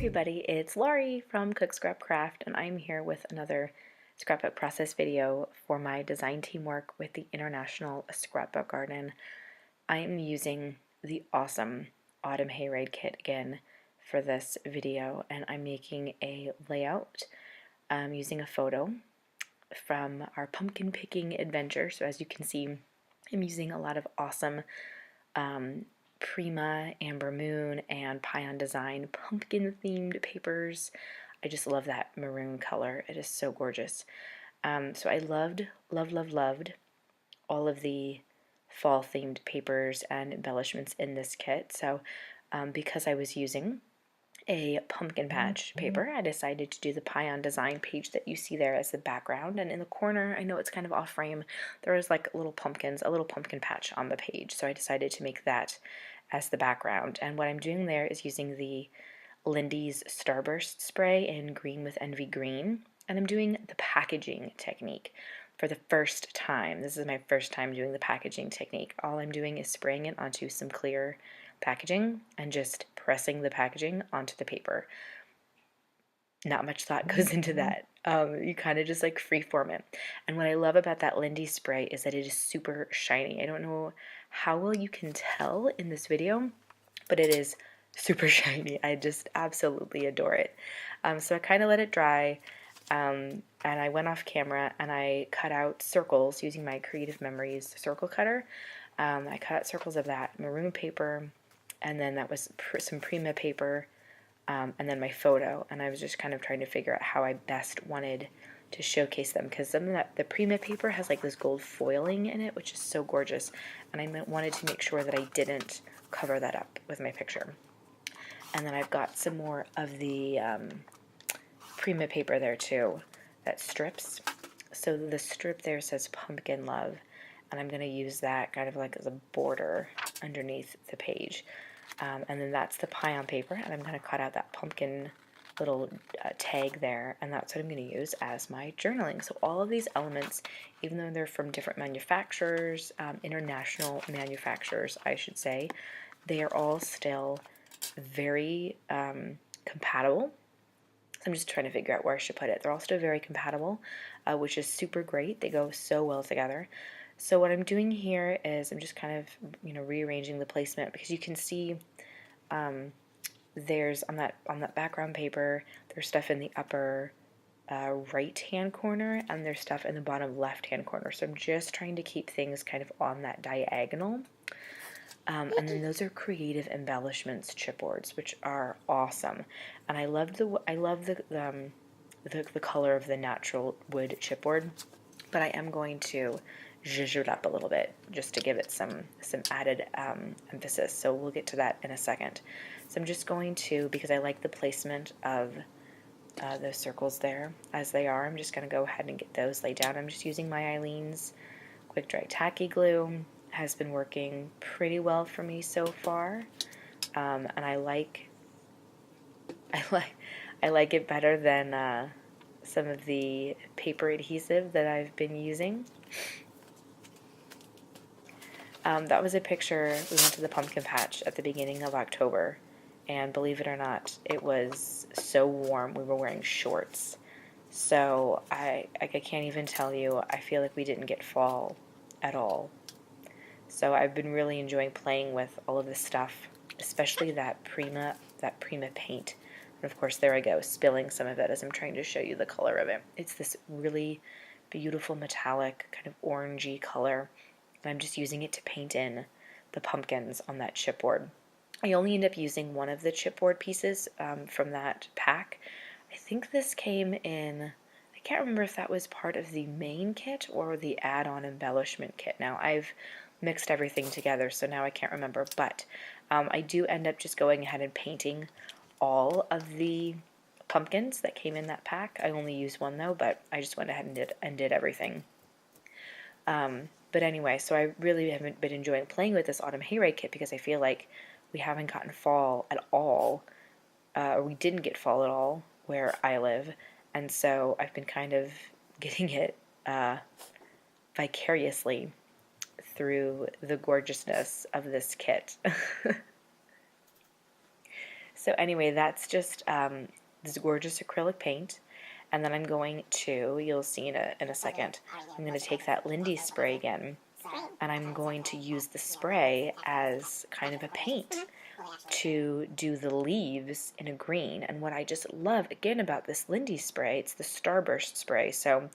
everybody, it's Laurie from Cook Scrap Craft, and I'm here with another scrapbook process video for my design teamwork with the International Scrapbook Garden. I am using the awesome Autumn Hayride kit again for this video, and I'm making a layout using a photo from our pumpkin picking adventure. So as you can see, I'm using a lot of awesome Prima, Amber Moon, and Pion Design pumpkin themed papers. I just love that maroon color. It is so gorgeous. So I loved all of the fall themed papers and embellishments in this kit. So because I was using a pumpkin patch paper, I decided to do the Pion Design page that you see there as the background, and in the corner, I know it's kind of off frame, there was like little pumpkins, a little pumpkin patch on the page, so I decided to make that as the background. And what I'm doing there is using the Lindy's Starburst spray in Green with Envy Green, and I'm doing the packaging technique for the first time. This is my first time doing the packaging technique. All I'm doing is spraying it onto some clear packaging and just pressing the packaging onto the paper. Not much thought goes into that. You kind of just like freeform it. And what I love about that Lindy spray is that it is super shiny. I don't know how well you can tell in this video, but it is super shiny. I just absolutely adore it. So I kind of let it dry, and I went off camera and I cut out circles using my Creative Memories circle cutter. I cut out circles of that maroon paper, and then that was some Prima paper, and then my photo, and I was just kind of trying to figure out how I best wanted to showcase them, because some of that, the Prima paper has like this gold foiling in it, which is so gorgeous, and I wanted to make sure that I didn't cover that up with my picture. And then I've got some more of the Prima paper there too, that strips. So the strip there says Pumpkin Love, and I'm going to use that kind of like as a border underneath the page. And then that's the Pion paper, and I'm going to cut out that pumpkin little tag there, and that's what I'm going to use as my journaling. So all of these elements, even though they're from different manufacturers, international manufacturers, I should say, they are all still very compatible. I'm just trying to figure out where I should put it. They're all still very compatible, which is super great. They go so well together. So what I'm doing here is I'm just kind of, rearranging the placement, because you can see there's on that background paper, there's stuff in the upper right hand corner, and there's stuff in the bottom left hand corner. So I'm just trying to keep things kind of on that diagonal. And then those are Creative Embellishments chipboards, which are awesome. And I love the color of the natural wood chipboard, but I am going to zhuzh it up a little bit just to give it some added emphasis. So we'll get to that in a second. So I'm just going to, because I like the placement of those circles there as they are, I'm just going to go ahead and get those laid down. I'm just using my Eileen's Quick Dry Tacky Glue. Has been working pretty well for me so far, and I like it better than some of the paper adhesive that I've been using. That was a picture. We went to the pumpkin patch at the beginning of October, and believe it or not, it was so warm. We were wearing shorts, so I can't even tell you. I feel like we didn't get fall at all. So I've been really enjoying playing with all of this stuff, especially that Prima paint. And of course, there I go, spilling some of it as I'm trying to show you the color of it. It's this really beautiful metallic kind of orangey color, and I'm just using it to paint in the pumpkins on that chipboard. I only end up using one of the chipboard pieces from that pack. I think this came in, I can't remember if that was part of the main kit or the add-on embellishment kit. Now I've mixed everything together, so now I can't remember, but I do end up just going ahead and painting all of the pumpkins that came in that pack. I only used one though, but I just went ahead and did everything. But anyway, so I really haven't been enjoying playing with this Autumn Hayride kit, because I feel like we haven't gotten fall at all, or we didn't get fall at all where I live, and so I've been kind of getting it vicariously through the gorgeousness of this kit. So anyway, that's just this gorgeous acrylic paint. And then I'm going to, you'll see in a second, I'm going to take that Lindy spray again, and I'm going to use the spray as kind of a paint to do the leaves in a green. And what I just love, again, about this Lindy spray, it's the Starburst spray. So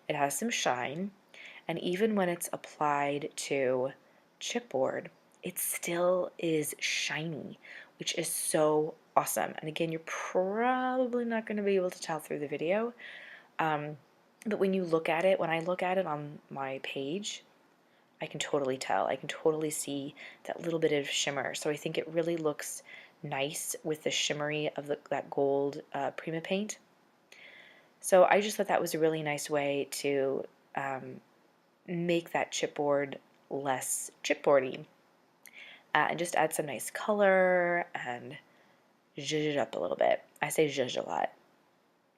it has some shine, and even when it's applied to chipboard, it still is shiny, which is so awesome. And again, you're probably not going to be able to tell through the video, but when you look at it, when I look at it on my page, I can totally tell. I can totally see that little bit of shimmer. So I think it really looks nice with the shimmery of that gold Prima paint. So I just thought that was a really nice way to make that chipboard less chipboardy, and just add some nice color and zhuzh it up a little bit. I say zhuzh a lot.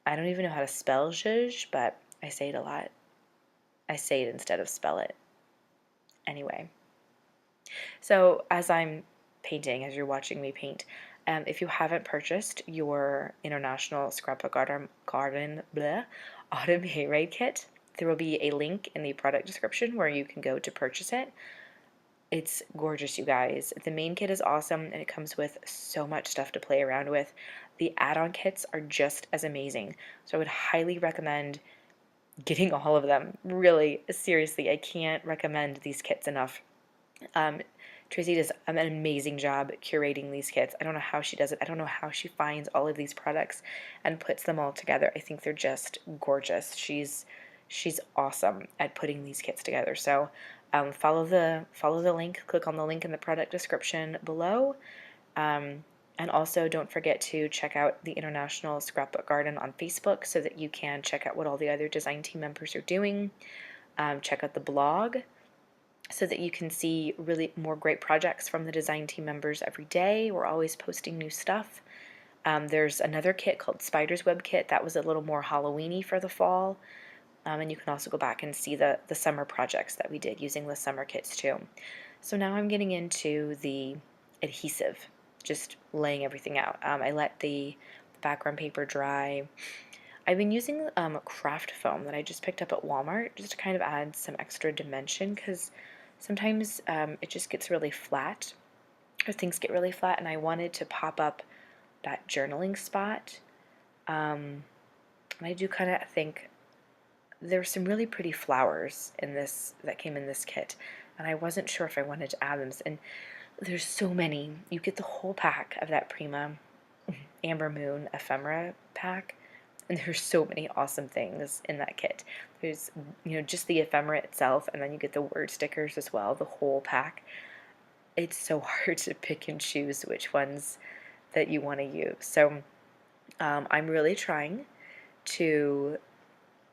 I don't even know how to spell zhuzh, but I say it a lot. I say it instead of spell it. Anyway, so as I'm painting, as you're watching me paint, if you haven't purchased your International Scrapbook Autumn Hayride kit, there will be a link in the product description where you can go to purchase it. It's gorgeous, you guys. The main kit is awesome, and it comes with so much stuff to play around with. The add-on kits are just as amazing, so I would highly recommend getting all of them. Really, seriously, I can't recommend these kits enough. Tracy does an amazing job curating these kits. I don't know how she does it. I don't know how she finds all of these products and puts them all together. I think they're just gorgeous. She's awesome at putting these kits together. So follow the link. Click on the link in the product description below. And also don't forget to check out the International Scrapbook Garden on Facebook so that you can check out what all the other design team members are doing. Check out the blog so that you can see really more great projects from the design team members every day. We're always posting new stuff. There's another kit called Spider's Web Kit that was a little more Halloween-y for the fall. And you can also go back and see the summer projects that we did using the summer kits too. So now I'm getting into the adhesive, just laying everything out. I let the background paper dry. I've been using craft foam that I just picked up at Walmart just to kind of add some extra dimension, because sometimes it just gets really flat, or things get really flat, and I wanted to pop up that journaling spot. And I do kind of think there's some really pretty flowers in this that came in this kit, and I wasn't sure if I wanted to add them. And there's so many. You get the whole pack of that Prima Amber Moon ephemera pack, and there's so many awesome things in that kit. There's, just the ephemera itself, and then you get the word stickers as well, the whole pack. It's so hard to pick and choose which ones that you want to use. So I'm really trying to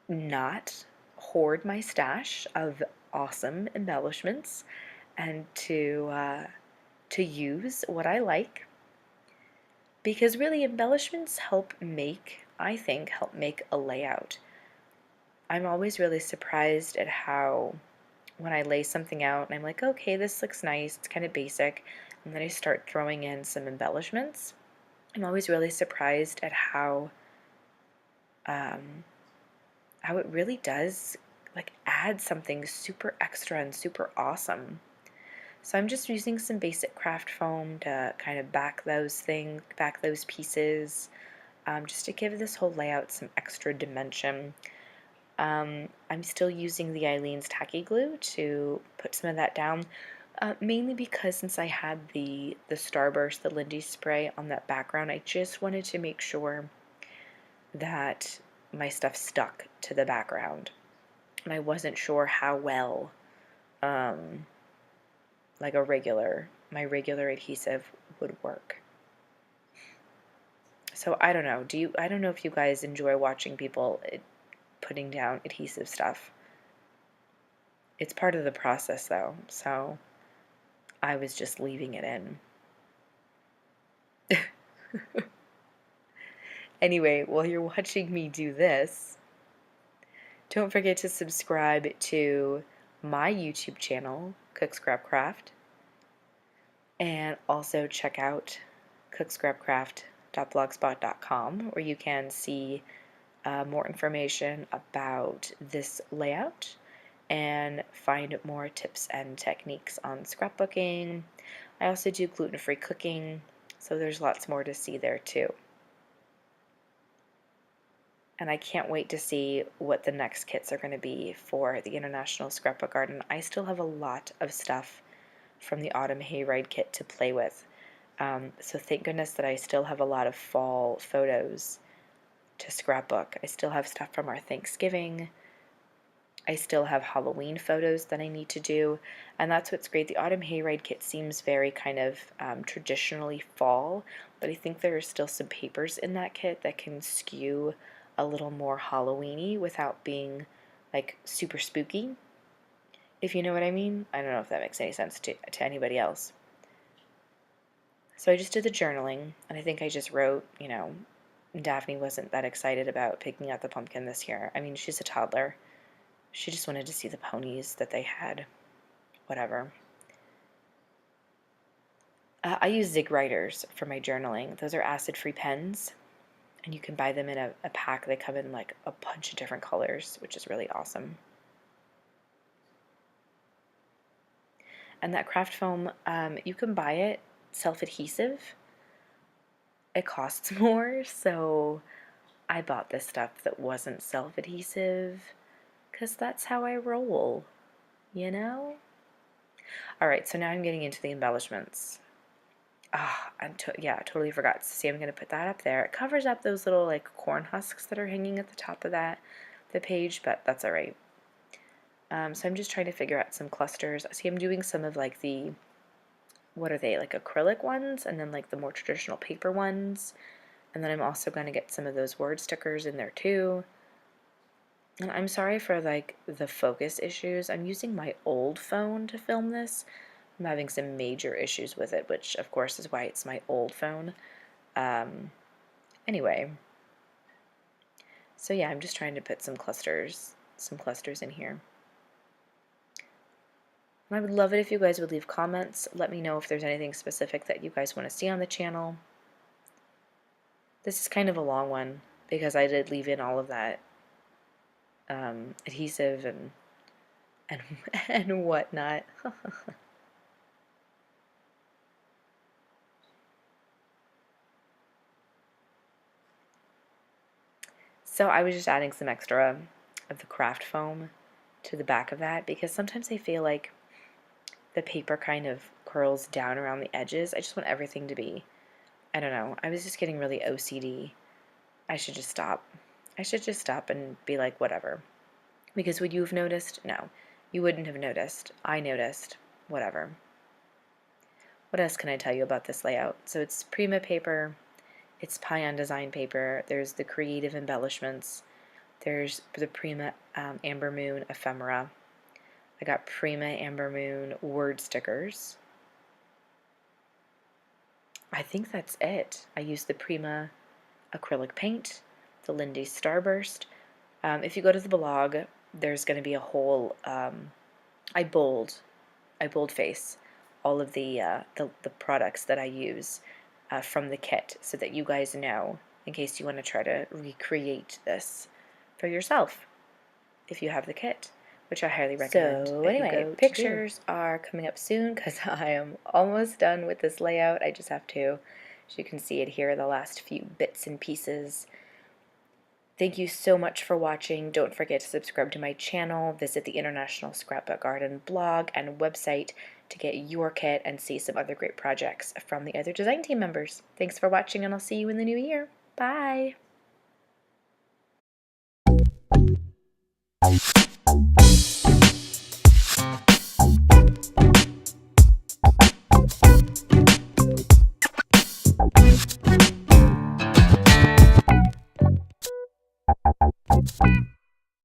not hoard my stash of awesome embellishments, and to use what I like, because really embellishments I think help make a layout. I'm always really surprised at how when I lay something out and I'm like, okay, this looks nice, it's kind of basic, and then I start throwing in some embellishments, I'm always really surprised at how it really does add something super extra and super awesome. So I'm just using some basic craft foam to kind of back those pieces, just to give this whole layout some extra dimension. I'm still using the Eileen's Tacky Glue to put some of that down, mainly because since I had the Starburst, the Lindy spray on that background, I just wanted to make sure that my stuff stuck to the background, and I wasn't sure how well my regular adhesive would work. So I don't know. I don't know if you guys enjoy watching people putting down adhesive stuff. It's part of the process though, so I was just leaving it in. Anyway, while you're watching me do this, don't forget to subscribe to my YouTube channel, Cook Scrap Craft, and also check out cookscrapcraft.blogspot.com, where you can see more information about this layout and find more tips and techniques on scrapbooking. I also do gluten-free cooking, so there's lots more to see there too. And I can't wait to see what the next kits are going to be for the International Scrapbook Garden. I still have a lot of stuff from the Autumn Hayride kit to play with. So thank goodness that I still have a lot of fall photos to scrapbook. I still have stuff from our Thanksgiving. I still have Halloween photos that I need to do, and that's what's great. The Autumn Hayride kit seems very kind of traditionally fall, but I think there are still some papers in that kit that can skew a little more Halloween-y without being like super spooky, if you know what I mean. I don't know if that makes any sense to anybody else. So I just did the journaling, and I think I just wrote, Daphne wasn't that excited about picking out the pumpkin this year. I mean, she's a toddler. She just wanted to see the ponies that they had. Whatever. I use Zig Writers for my journaling. Those are acid-free pens, and you can buy them in a pack. They come in like a bunch of different colors, which is really awesome. And that craft foam, you can buy it self-adhesive. It costs more, so I bought this stuff that wasn't self-adhesive because that's how I roll, you know? Alright, so now I'm getting into the embellishments. Yeah, I totally forgot. See, I'm going to put that up there. It covers up those little like corn husks that are hanging at the top of the page, but that's alright. So I'm just trying to figure out some clusters. See, I'm doing some of like the, what are they, like acrylic ones, and then like the more traditional paper ones. And then I'm also going to get some of those word stickers in there too. And I'm sorry for like the focus issues. I'm using my old phone to film this. I'm having some major issues with it, which of course is why it's my old phone. Anyway, so yeah, I'm just trying to put some clusters in here. And I would love it if you guys would leave comments. Let me know if there's anything specific that you guys want to see on the channel. This is kind of a long one because I did leave in all of that adhesive and whatnot. So I was just adding some extra of the craft foam to the back of that because sometimes I feel like the paper kind of curls down around the edges. I just want everything to be, I don't know, I was just getting really OCD. I should just stop. I should just stop and be like, whatever. Because would you have noticed? No, you wouldn't have noticed. I noticed. Whatever. What else can I tell you about this layout? So it's Prima paper. It's Payan design paper. There's the creative embellishments. There's the Prima Amber Moon ephemera. I got Prima Amber Moon word stickers. I think that's it. I used the Prima acrylic paint, the Lindy Starburst. If you go to the blog, there's going to be a whole, I boldface all of the products that I use from the kit so that you guys know in case you want to try to recreate this for yourself if you have the kit, which I highly recommend. So anyway, pictures are coming up soon because I am almost done with this layout. I just have to, as you can see it here, the last few bits and pieces. Thank you so much for watching. Don't forget to subscribe to my channel, visit the International Scrapbook Garden blog and website to get your kit and see some other great projects from the other design team members. Thanks for watching, and I'll see you in the new year. Bye!